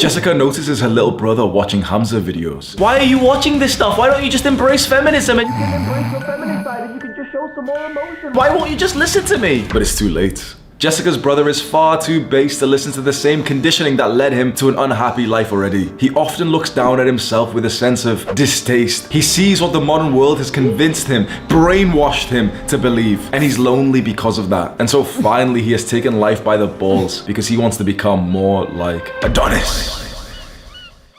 Jessica notices her little brother watching Hamza videos. Why are you watching this stuff? Why don't you just embrace feminism and you can embrace your feminine side and you can just show some more emotion? Why won't you just listen to me? But it's too late. Jessica's brother is far too base to listen to the same conditioning that led him to an unhappy life already. He often looks down at himself with a sense of distaste. He sees what the modern world has convinced him, brainwashed him to believe, and he's lonely because of that. And so finally he has taken life by the balls because he wants to become more like Adonis.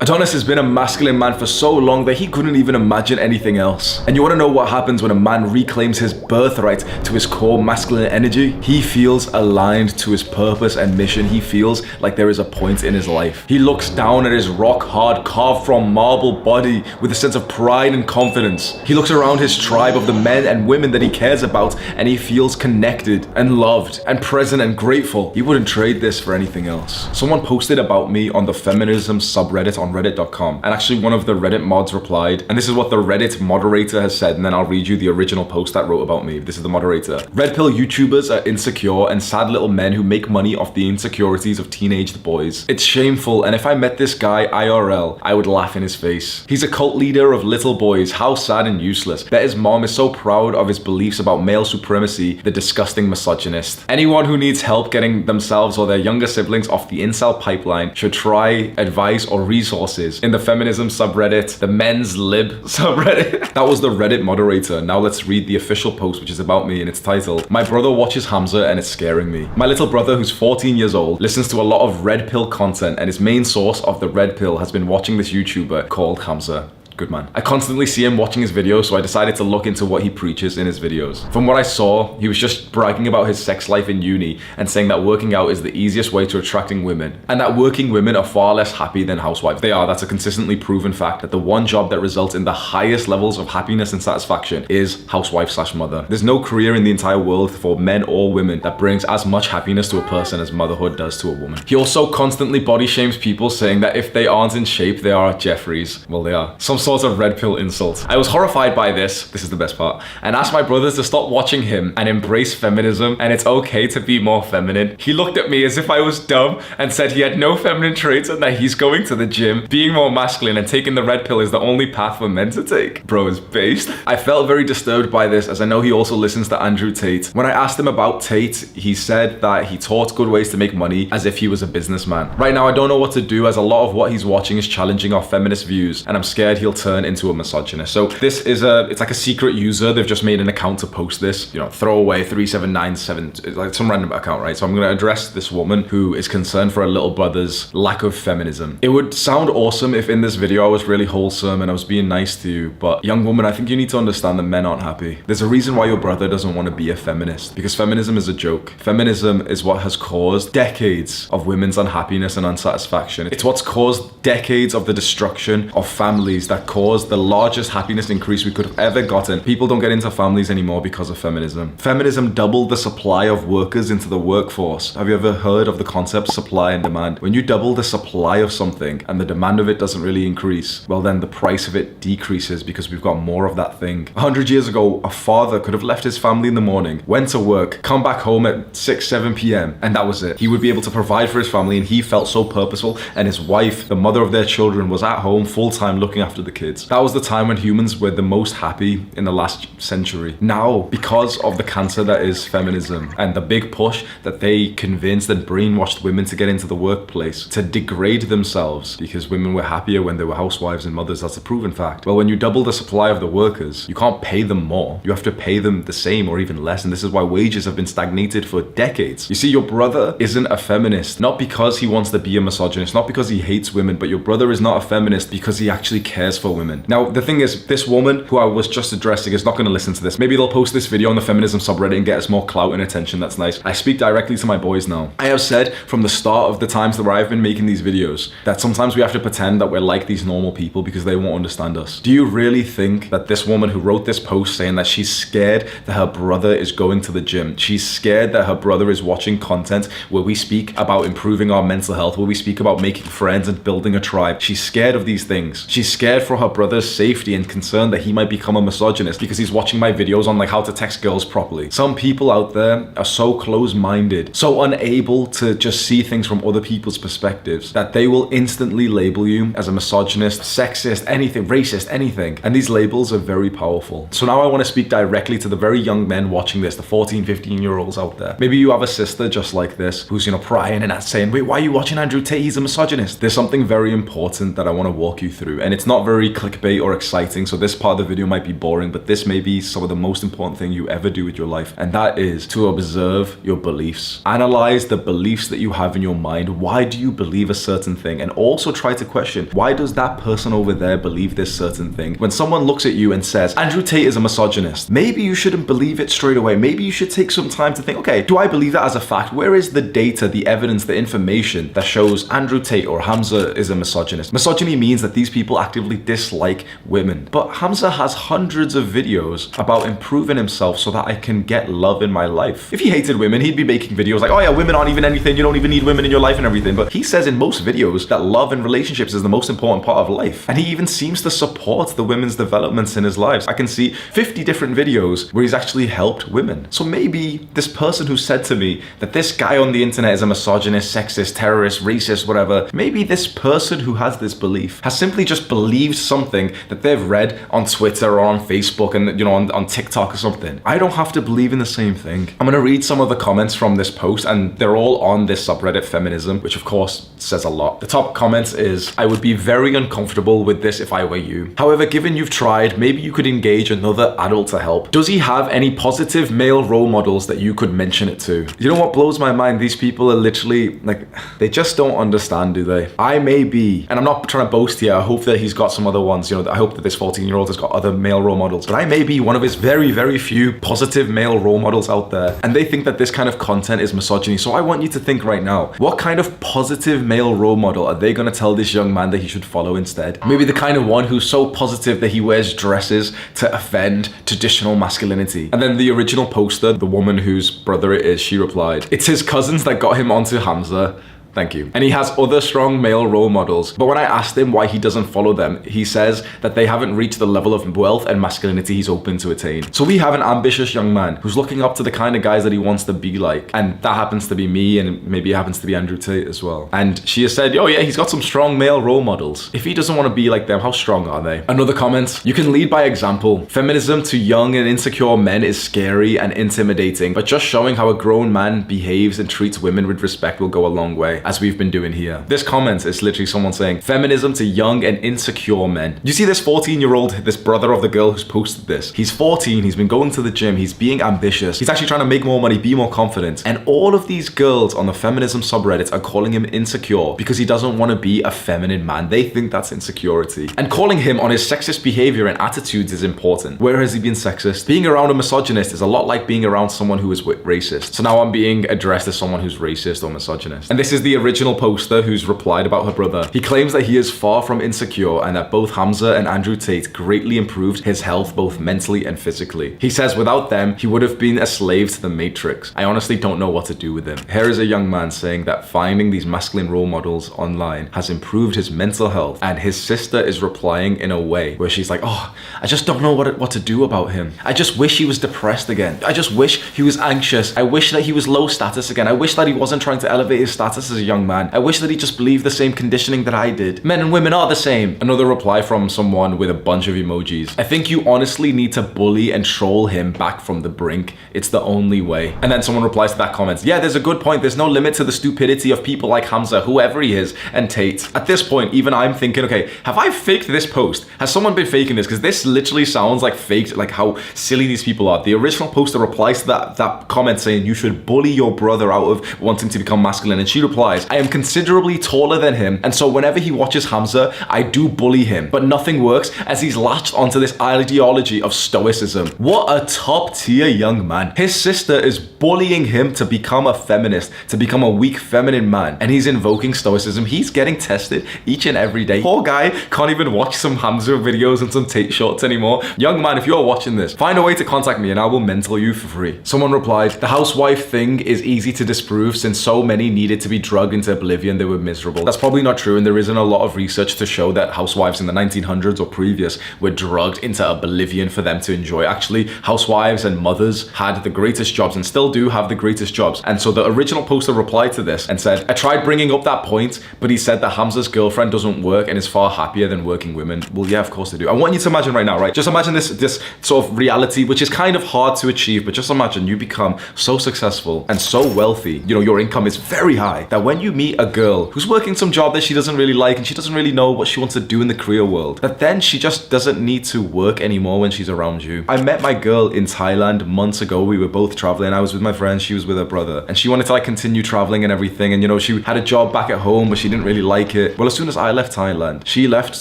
Adonis has been a masculine man for so long that he couldn't even imagine anything else. And you want to know what happens when a man reclaims his birthright to his core masculine energy? He feels aligned to his purpose and mission. He feels like there is a point in his life. He looks down at his rock-hard, carved-from marble body with a sense of pride and confidence. He looks around his tribe of the men and women that he cares about, and he feels connected and loved and present and grateful. He wouldn't trade this for anything else. Someone posted about me on the feminism subreddit on reddit.com, and actually one of the Reddit mods replied, and this is what the Reddit moderator has said, and then I'll read you the original post that wrote about me. This is the moderator. Red pill YouTubers are insecure and sad little men who make money off the insecurities of teenaged boys. It's shameful, and if I met this guy IRL, I would laugh in his face. He's a cult leader of little boys. How sad and useless. Bet his mom is so proud of his beliefs about male supremacy, the disgusting misogynist. Anyone who needs help getting themselves or their younger siblings off the incel pipeline should try advice or resources in the feminism subreddit, the men's lib subreddit. That was the Reddit moderator. Now let's read the official post, which is about me, and it's titled, "My brother watches Hamza and it's scaring me." My little brother, who's 14 years old, listens to a lot of red pill content, and his main source of the red pill has been watching this YouTuber called Hamza. Good man. I constantly see him watching his videos, so I decided to look into what he preaches in his videos. From what I saw, he was just bragging about his sex life in uni and saying that working out is the easiest way to attracting women, and that working women are far less happy than housewives. They are. That's a consistently proven fact, that the one job that results in the highest levels of happiness and satisfaction is housewife/mother. There's no career in the entire world for men or women that brings as much happiness to a person as motherhood does to a woman. He also constantly body shames people, saying that if they aren't in shape, they are Jeffries. Well, they are. Some sort of red pill insult. I was horrified by this is the best part, and asked my brothers to stop watching him and embrace feminism, and it's okay to be more feminine. He looked at me as if I was dumb and said he had no feminine traits and that he's going to the gym, being more masculine, and taking the red pill is the only path for men to take. Bro is based. I felt very disturbed by this, as I know he also listens to Andrew Tate. When I asked him about Tate, he said that he taught good ways to make money as if he was a businessman. Right now I don't know what to do, as a lot of what he's watching is challenging our feminist views, and I'm scared he'll turn into a misogynist. So this is it's like a secret user. They've just made an account to post this, you know, throwaway 3797, it's like some random account, right? So I'm going to address this woman who is concerned for her little brother's lack of feminism. It would sound awesome if in this video I was really wholesome and I was being nice to you, but young woman, I think you need to understand that men aren't happy. There's a reason why your brother doesn't want to be a feminist, because feminism is a joke. Feminism is what has caused decades of women's unhappiness and unsatisfaction. It's what's caused decades of the destruction of families, that caused the largest happiness increase we could have ever gotten. People don't get into families anymore because of feminism. Feminism doubled the supply of workers into the workforce. Have you ever heard of the concept supply and demand? When you double the supply of something and the demand of it doesn't really increase, well then the price of it decreases because we've got more of that thing. 100 years ago, a father could have left his family in the morning, went to work, come back home at 6, 7 p.m. and that was it. He would be able to provide for his family, and he felt so purposeful, and his wife, the mother of their children, was at home full-time looking after the kids. That was the time when humans were the most happy in the last century. Now, because of the cancer that is feminism and the big push that they convinced and brainwashed women to get into the workplace, to degrade themselves because women were happier when they were housewives and mothers, that's a proven fact. Well, when you double the supply of the workers, you can't pay them more. You have to pay them the same or even less, and this is why wages have been stagnated for decades. You see, your brother isn't a feminist, not because he wants to be a misogynist, not because he hates women, but your brother is not a feminist because he actually cares for women. Now, the thing is, this woman who I was just addressing is not going to listen to this. Maybe they'll post this video on the feminism subreddit and get us more clout and attention. That's nice. I speak directly to my boys now. I have said from the start of the times where I've been making these videos that sometimes we have to pretend that we're like these normal people because they won't understand us. Do you really think that this woman who wrote this post saying that she's scared that her brother is going to the gym, she's scared that her brother is watching content where we speak about improving our mental health, where we speak about making friends and building a tribe, she's scared of these things. She's scared for for her brother's safety and concerned that he might become a misogynist because he's watching my videos on like how to text girls properly. Some people out there are so close-minded, so unable to just see things from other people's perspectives that they will instantly label you as a misogynist, sexist, anything, racist, anything. And these labels are very powerful. So now I want to speak directly to the very young men watching this, the 14, 15-year-olds out there. Maybe you have a sister just like this who's, prying and saying, wait, why are you watching Andrew Tate? He's a misogynist. There's something very important that I want to walk you through. And it's not very clickbait or exciting, so this part of the video might be boring, but this may be some of the most important thing you ever do with your life. And that is to observe your beliefs. Analyze the beliefs that you have in your mind. Why do you believe a certain thing? And also try to question, why does that person over there believe this certain thing? When someone looks at you and says, Andrew Tate is a misogynist, maybe you shouldn't believe it straight away. Maybe you should take some time to think, okay, do I believe that as a fact? Where is the data, the evidence, the information that shows Andrew Tate or Hamza is a misogynist? Misogyny means that these people actively dislike women. But Hamza has hundreds of videos about improving himself so that I can get love in my life. If he hated women, he'd be making videos like, oh yeah, women aren't even anything, you don't even need women in your life and everything. But he says in most videos that love and relationships is the most important part of life. And he even seems to support the women's developments in his lives. I can see 50 different videos where he's actually helped women. So maybe this person who said to me that this guy on the internet is a misogynist, sexist, terrorist, racist, whatever, maybe this person who has this belief has simply just believed something that they've read on Twitter or on Facebook and on TikTok or something. I don't have to believe in the same thing. I'm gonna read some of the comments from this post, and they're all on this subreddit feminism, which of course says a lot. The top comment is, I would be very uncomfortable with this if I were you. However, given you've tried, maybe you could engage another adult to help. Does he have any positive male role models that you could mention it to? You know what blows my mind? These people are literally like, they just don't understand, do they? I may be, and I'm not trying to boast here, I hope that he's got some other ones, I hope that this 14-year-old has got other male role models, but I may be one of his very, very few positive male role models out there, and they think that this kind of content is misogyny. So I want you to think right now, what kind of positive male role model are they gonna tell this young man that he should follow instead? Maybe the kind of one who's so positive that he wears dresses to offend traditional masculinity. And then the original poster, the woman whose brother it is, she replied, it's his cousins that got him onto Hamza. Thank you. And he has other strong male role models. But when I asked him why he doesn't follow them, he says that they haven't reached the level of wealth and masculinity he's hoping to attain. So we have an ambitious young man who's looking up to the kind of guys that he wants to be like. And that happens to be me, and maybe it happens to be Andrew Tate as well. And she has said, oh yeah, he's got some strong male role models. If he doesn't want to be like them, how strong are they? Another comment, you can lead by example. Feminism to young and insecure men is scary and intimidating, but just showing how a grown man behaves and treats women with respect will go a long way, as we've been doing here. This comment is literally someone saying, feminism to young and insecure men. You see this 14-year-old, this brother of the girl who's posted this. He's 14, he's been going to the gym, he's being ambitious, he's actually trying to make more money, be more confident. And all of these girls on the feminism subreddits are calling him insecure because he doesn't want to be a feminine man. They think that's insecurity. And calling him on his sexist behavior and attitudes is important. Where has he been sexist? Being around a misogynist is a lot like being around someone who is racist. So now I'm being addressed as someone who's racist or misogynist. And this is the original poster who's replied about her brother. He claims that he is far from insecure and that both Hamza and Andrew Tate greatly improved his health both mentally and physically. He says without them, he would have been a slave to the Matrix. I honestly don't know what to do with him. Here is a young man saying that finding these masculine role models online has improved his mental health, and his sister is replying in a way where she's like, oh, I just don't know what to do about him. I just wish he was depressed again. I just wish he was anxious. I wish that he was low status again. I wish that he wasn't trying to elevate his status as a young man. I wish that he just believed the same conditioning that I did. Men and women are the same. Another reply from someone with a bunch of emojis. I think you honestly need to bully and troll him back from the brink. It's the only way. And then someone replies to that comment, yeah, there's a good point. There's no limit to the stupidity of people like Hamza, whoever he is, and Tate. At this point, even I'm thinking, okay, have I faked this post? Has someone been faking this? Because this literally sounds like faked, like how silly these people are. The original poster replies to that comment saying you should bully your brother out of wanting to become masculine. And she replies, I am considerably taller than him, and so whenever he watches Hamza, I do bully him, but nothing works as he's latched onto this ideology of stoicism. What a top tier young man. His sister is bullying him to become a feminist, to become a weak feminine man, and he's invoking stoicism. He's getting tested each and every day. Poor guy can't even watch some Hamza videos and some Tate shorts anymore. Young man, if you're watching this, find a way to contact me and I will mentor you for free. Someone replied, the housewife thing is easy to disprove since so many needed to be drugged drugged into oblivion, they were miserable. That's probably not true, and there isn't a lot of research to show that housewives in the 1900s or previous were drugged into oblivion for them to enjoy. Actually, housewives and mothers had the greatest jobs and still do have the greatest jobs. And so the original poster replied to this and said, I tried bringing up that point, but he said that Hamza's girlfriend doesn't work and is far happier than working women. Well, yeah, of course they do. I want you to imagine right now, right? Just imagine this sort of reality, which is kind of hard to achieve, but just imagine you become so successful and so wealthy, you know, your income is very high, that when you meet a girl who's working some job that she doesn't really like and she doesn't really know what she wants to do in the career world, that then she just doesn't need to work anymore when she's around you. I met my girl in Thailand months ago. We were both traveling. I was with my friend, she was with her brother, and she wanted to like continue traveling and everything. And you know, she had a job back at home, but she didn't really like it. Well, as soon as I left Thailand, she left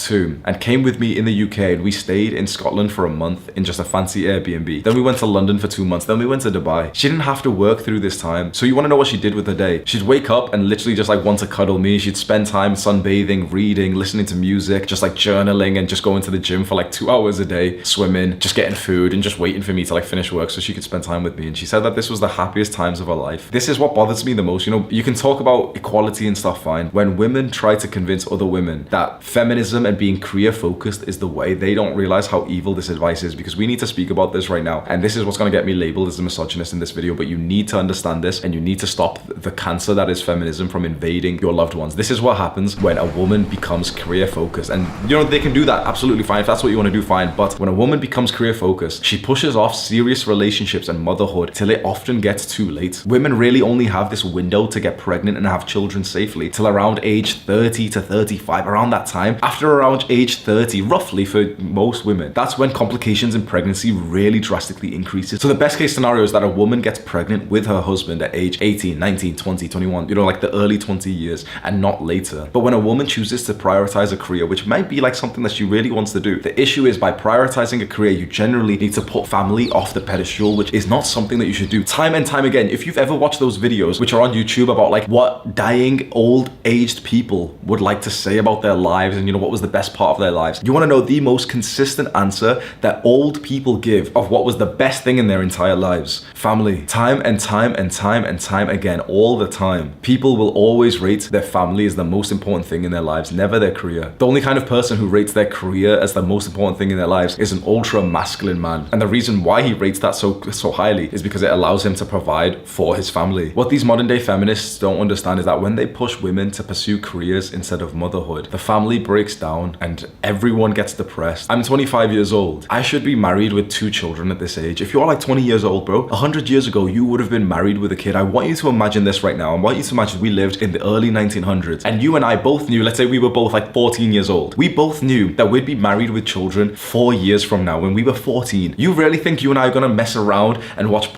too and came with me in the UK, and we stayed in Scotland for a month in just a fancy Airbnb. Then we went to London for 2 months. Then we went to Dubai. She didn't have to work through this time. So you want to know what she did with her day? She'd wake up and literally just like want to cuddle me. She'd spend time sunbathing, reading, listening to music, just like journaling, and just going to the gym for like 2 hours a day, swimming, just getting food and just waiting for me to like finish work so she could spend time with me. And she said that this was the happiest times of her life. This is what bothers me the most. You know, you can talk about equality and stuff fine. When women try to convince other women that feminism and being career focused is the way, they don't realize how evil this advice is, because we need to speak about this right now. And this is what's going to get me labeled as a misogynist in this video, but you need to understand this, and you need to stop the cancer that is feminism from invading your loved ones. This is what happens when a woman becomes career focused. And you know, they can do that absolutely fine. If that's what you want to do, fine. But when a woman becomes career focused, she pushes off serious relationships and motherhood till it often gets too late. Women really only have this window to get pregnant and have children safely till around age 30 to 35, around that time. After around age 30, roughly for most women, that's when complications in pregnancy really drastically increases. So the best case scenario is that a woman gets pregnant with her husband at age 18, 19, 20, 21, you know, like the early 20 years, and not later. But when a woman chooses to prioritize a career, which might be like something that she really wants to do, the issue is by prioritizing a career, you generally need to put family off the pedestal, which is not something that you should do. Time and time again, if you've ever watched those videos which are on YouTube about like what dying old aged people would like to say about their lives, and you know, what was the best part of their lives, you want to know the most consistent answer that old people give of what was the best thing in their entire lives: family. Time and time and time and time again, all the time, people will always rate their family as the most important thing in their lives, never their career. The only kind of person who rates their career as the most important thing in their lives is an ultra masculine man, and the reason why he rates that so highly is because it allows him to provide for his family. What these modern day feminists don't understand is that when they push women to pursue careers instead of motherhood, the family breaks down and everyone gets depressed. I'm 25 years old. I should be married with 2 children at this age. If you're like 20 years old, bro, 100 years ago, you would have been married with a kid. I want you to imagine this right now. I want you to imagine we lived in the early 1900s, and you and I both knew, let's say we were both like 14 years old. We both knew that we'd be married with children 4 years from now when we were 14. You really think you and I are gonna mess around and watch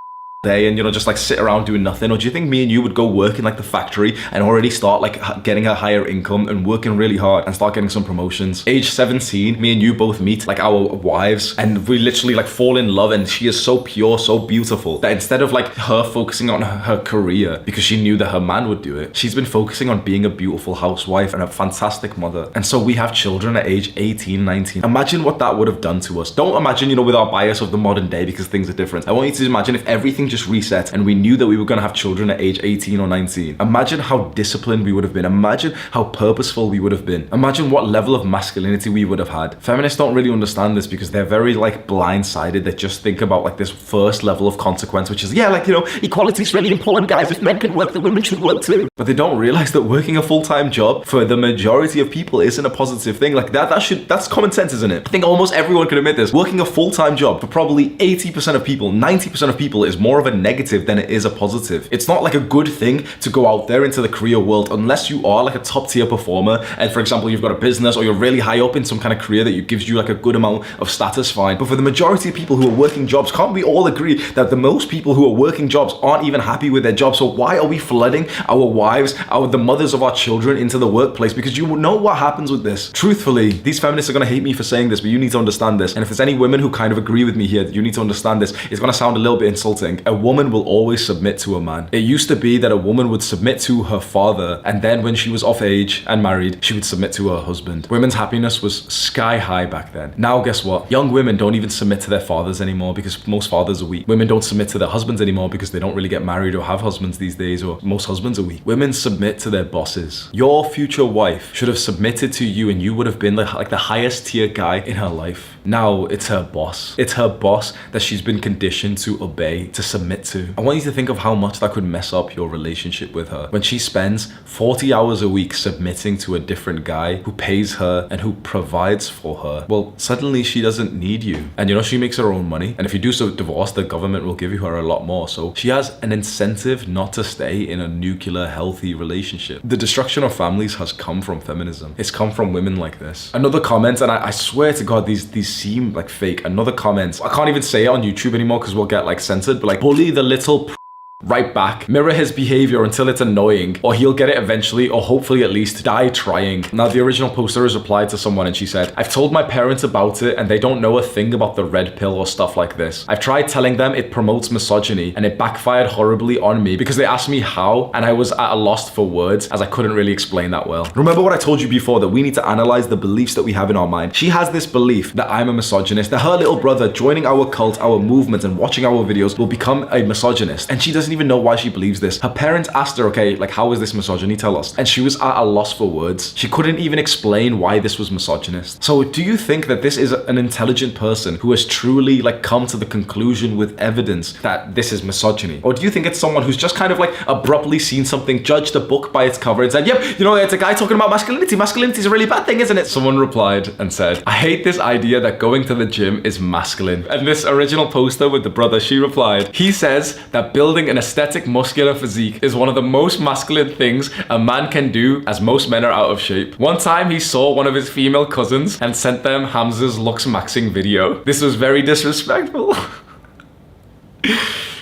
day and, you know, just like sit around doing nothing? Or do you think me and you would go work in like the factory and already start like getting a higher income and working really hard and start getting some promotions? Age 17, me and you both meet like our wives, and we literally like fall in love, and she is so pure, so beautiful, that instead of like her focusing on her career because she knew that her man would do it, she's been focusing on being a beautiful housewife and a fantastic mother. And so we have children at age 18, 19. Imagine what that would have done to us. Don't imagine, you know, with our bias of the modern day, because things are different. I want you to imagine if everything just reset and we knew that we were going to have children at age 18 or 19. Imagine how disciplined we would have been. Imagine how purposeful we would have been. Imagine what level of masculinity we would have had. Feminists don't really understand this because they're very like blindsided. They just think about like this first level of consequence, which is, yeah, like, you know, equality is really important, guys. If men can work, then women should work too. But they don't realize that working a full-time job for the majority of people isn't a positive thing. Like that's common sense, isn't it? I think almost everyone can admit this. Working a full-time job for probably 80% of people, 90% of people, is more of a negative than it is a positive. It's not like a good thing to go out there into the career world unless you are like a top tier performer, and for example you've got a business or you're really high up in some kind of career that gives you like a good amount of status, fine. But for the majority of people who are working jobs, can't we all agree that the most people who are working jobs aren't even happy with their job? So why are we flooding our wives, the mothers of our children into the workplace? Because you know what happens with this. Truthfully, these feminists are going to hate me for saying this, but you need to understand this. And if there's any women who kind of agree with me here, you need to understand this. It's going to sound a little bit insulting. A A woman will always submit to a man. It used to be that a woman would submit to her father, and then when she was of age and married, she would submit to her husband. Women's happiness was sky high back then. Now guess what? Young women don't even submit to their fathers anymore because most fathers are weak. Women don't submit to their husbands anymore because they don't really get married or have husbands these days, or most husbands are weak. Women submit to their bosses. Your future wife should have submitted to you and you would have been like the highest tier guy in her life. Now it's her boss. It's her boss that she's been conditioned to obey, to submit to. I want you to think of how much that could mess up your relationship with her. When she spends 40 hours a week submitting to a different guy who pays her and who provides for her, well, suddenly she doesn't need you. And you know, she makes her own money. And if you do so divorce, the government will give you her a lot more. So she has an incentive not to stay in a nuclear, healthy relationship. The destruction of families has come from feminism. It's come from women like this. Another comment, and I swear to God, these seem like fake. Another comment, I can't even say it on YouTube anymore because we'll get like censored, but like, bully the little right back, mirror his behavior until it's annoying, or he'll get it eventually, or hopefully at least die trying. Now the original poster has replied to someone and she said, I've told my parents about it and they don't know a thing about the red pill or stuff like this. I've tried telling them it promotes misogyny and it backfired horribly on me because they asked me how and I was at a loss for words as I couldn't really explain that well. Remember what I told you before, that we need to analyze the beliefs that we have in our mind. She has this belief that I'm a misogynist, that her little brother joining our cult, our movement and watching our videos will become a misogynist, and she doesn't even know why she believes this. Her parents asked her, okay, like, how is this misogyny? Tell us. And she was at a loss for words. She couldn't even explain why this was misogynist. So do you think that this is an intelligent person who has truly like come to the conclusion with evidence that this is misogyny? Or do you think it's someone who's just kind of like abruptly seen something, judged a book by its cover and said, yep, you know, it's a guy talking about masculinity. Masculinity is a really bad thing, isn't it? Someone replied and said, I hate this idea that going to the gym is masculine. And this original poster with the brother, she replied, he says that building an aesthetic muscular physique is one of the most masculine things a man can do, as most men are out of shape. One time he saw one of his female cousins and sent them Hamza's looks maxing video. This was very disrespectful.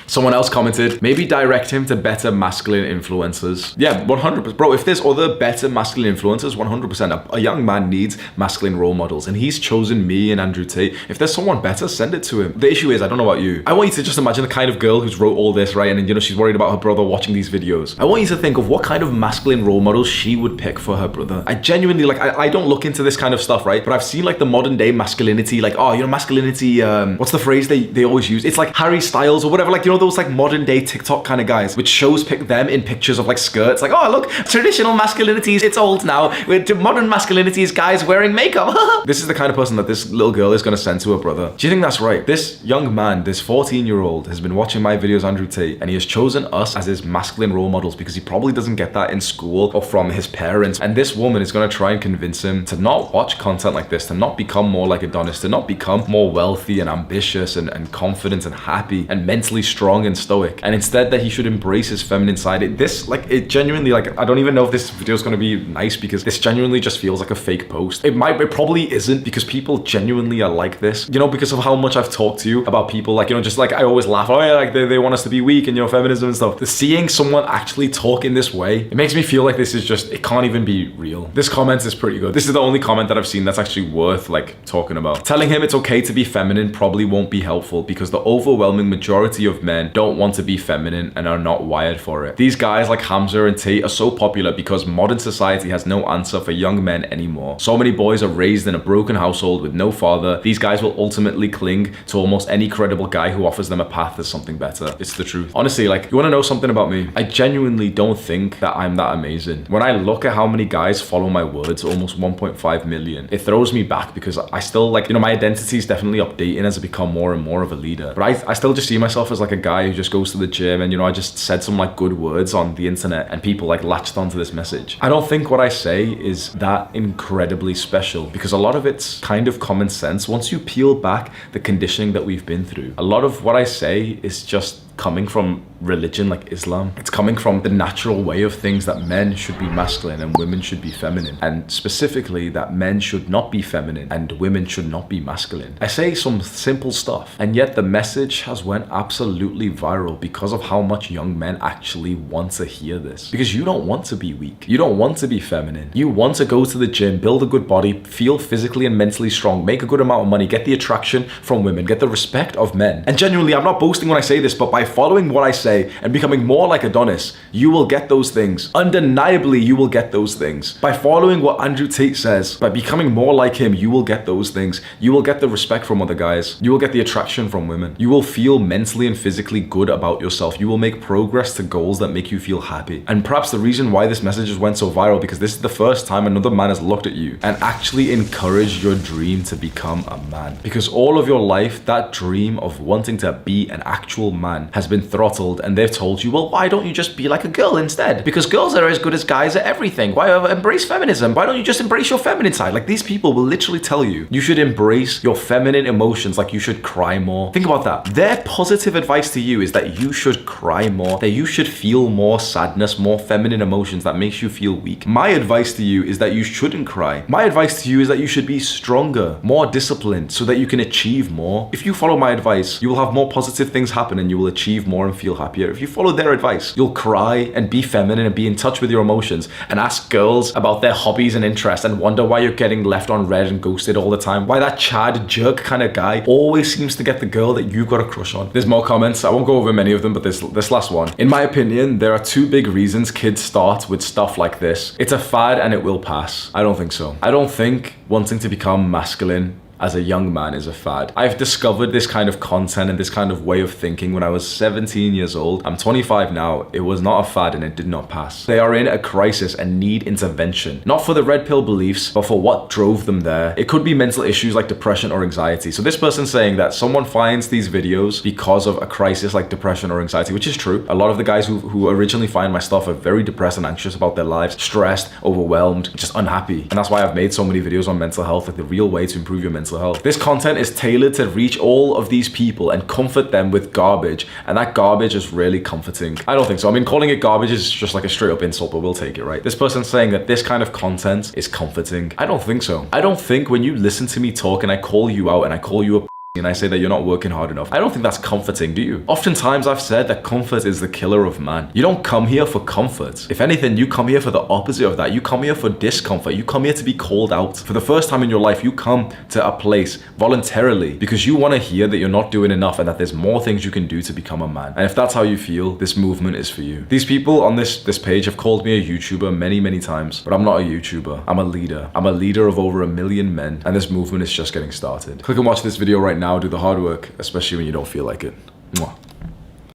Someone else commented, maybe direct him to better masculine influencers. Yeah, 100%. Bro, if there's other better masculine influencers, 100%. A young man needs masculine role models, and he's chosen me and Andrew Tate. If there's someone better, send it to him. The issue is, I don't know about you, I want you to just imagine the kind of girl who's wrote all this, right? And you know, she's worried about her brother watching these videos. I want you to think of what kind of masculine role models she would pick for her brother. I genuinely, like, I don't look into this kind of stuff, right? But I've seen like the modern day masculinity, like, oh, you know, masculinity, what's the phrase they always use? It's like Harry Styles or whatever, like, you know, those like modern day TikTok kind of guys, which shows pick them in pictures of like skirts, like, oh look, traditional masculinities, it's old now. Modern masculinity is guys wearing makeup. This is the kind of person that this little girl is gonna send to her brother. Do you think that's right? This young man, this 14-year-old, has been watching my videos, Andrew Tate, and he has chosen us as his masculine role models because he probably doesn't get that in school or from his parents. And this woman is gonna try and convince him to not watch content like this, to not become more like Adonis, to not become more wealthy and ambitious and confident and happy and mentally strong and stoic, and instead that he should embrace his feminine side. It genuinely, like, I don't even know if this video is going to be nice because this genuinely just feels like a fake post. It probably isn't, because people genuinely are like this, you know, because of how much I've talked to you about people, like, you know, just like I always laugh, oh yeah, like they want us to be weak and, you know, feminism and stuff. Seeing someone actually talk in this way, it makes me feel like this is just, it can't even be real. This comment is pretty good. This is the only comment that I've seen that's actually worth like talking about. Telling him it's okay to be feminine probably won't be helpful because the overwhelming majority of men don't want to be feminine and are not wired for it. These guys like Hamza and Tate are so popular because modern society has no answer for young men anymore. So many boys are raised in a broken household with no father. These guys will ultimately cling to almost any credible guy who offers them a path to something better. It's the truth. Honestly, like, you want to know something about me? I genuinely don't think that I'm that amazing. When I look at how many guys follow my words, almost 1.5 million, it throws me back because I still, like, you know, my identity is definitely updating as I become more and more of a leader. But I still just see myself as like a guy who just goes to the gym and, you know, I just said some like good words on the internet and people like latched onto this message. I don't think what I say is that incredibly special because a lot of it's kind of common sense once you peel back the conditioning that we've been through. A lot of what I say is just coming from religion like Islam. It's coming from the natural way of things that men should be masculine and women should be feminine, and specifically that men should not be feminine and women should not be masculine. I say some simple stuff, and yet the message has went absolutely viral because of how much young men actually want to hear this. Because you don't want to be weak. You don't want to be feminine. You want to go to the gym, build a good body, feel physically and mentally strong, make a good amount of money, get the attraction from women, get the respect of men. And genuinely, I'm not boasting when I say this, but by by following what I say and becoming more like Adonis, you will get those things. Undeniably, you will get those things. By following what Andrew Tate says, by becoming more like him, you will get those things. You will get the respect from other guys. You will get the attraction from women. You will feel mentally and physically good about yourself. You will make progress to goals that make you feel happy. And perhaps the reason why this message has went so viral, because this is the first time another man has looked at you and actually encouraged your dream to become a man. Because all of your life, that dream of wanting to be an actual man has been throttled, and they've told you, well, why don't you just be like a girl instead? Because girls are as good as guys at everything. Why embrace feminism? Why don't you just embrace your feminine side? Like, these people will literally tell you, you should embrace your feminine emotions, like you should cry more. Think about that. Their positive advice to you is that you should cry more, that you should feel more sadness, more feminine emotions that makes you feel weak. My advice to you is that you shouldn't cry. My advice to you is that you should be stronger, more disciplined, so that you can achieve more. If you follow my advice, you will have more positive things happen and you will achieve more and feel happier. If you follow their advice, you'll cry and be feminine and be in touch with your emotions and ask girls about their hobbies and interests and wonder why you're getting left on red and ghosted all the time. Why that Chad jerk kind of guy always seems to get the girl that you've got a crush on. There's more comments. I won't go over many of them, but this last one. In my opinion, there are two big reasons kids start with stuff like this. It's a fad and it will pass. I don't think so. I don't think wanting to become masculine as a young man is a fad. I've discovered this kind of content and this kind of way of thinking when I was 17 years old. I'm 25 now. It was not a fad and it did not pass. They are in a crisis and need intervention. Not for the red pill beliefs, but for what drove them there. It could be mental issues like depression or anxiety. So this person's saying that someone finds these videos because of a crisis like depression or anxiety, which is true. A lot of the guys who originally find my stuff are very depressed and anxious about their lives, stressed, overwhelmed, just unhappy. And that's why I've made so many videos on mental health, like the real way to improve your mental health. This content is tailored to reach all of these people and comfort them with garbage, and that garbage is really comforting. I don't think so. I mean, calling it garbage is just like a straight up insult, but we'll take it, right? This person's saying that this kind of content is comforting. I don't think so. I don't think when you listen to me talk and I call you out and I call you a and I say that you're not working hard enough, I don't think that's comforting, do you? Oftentimes I've said that comfort is the killer of man. You don't come here for comfort. If anything, you come here for the opposite of that. You come here for discomfort. You come here to be called out. For the first time in your life, you come to a place voluntarily because you want to hear that you're not doing enough and that there's more things you can do to become a man. And if that's how you feel, this movement is for you. These people on this page have called me a YouTuber many times, but I'm not a YouTuber. I'm a leader. I'm a leader of over 1 million men, and this movement is just getting started. Click and watch this video right now. Do the hard work, especially when you don't feel like it. Mwah.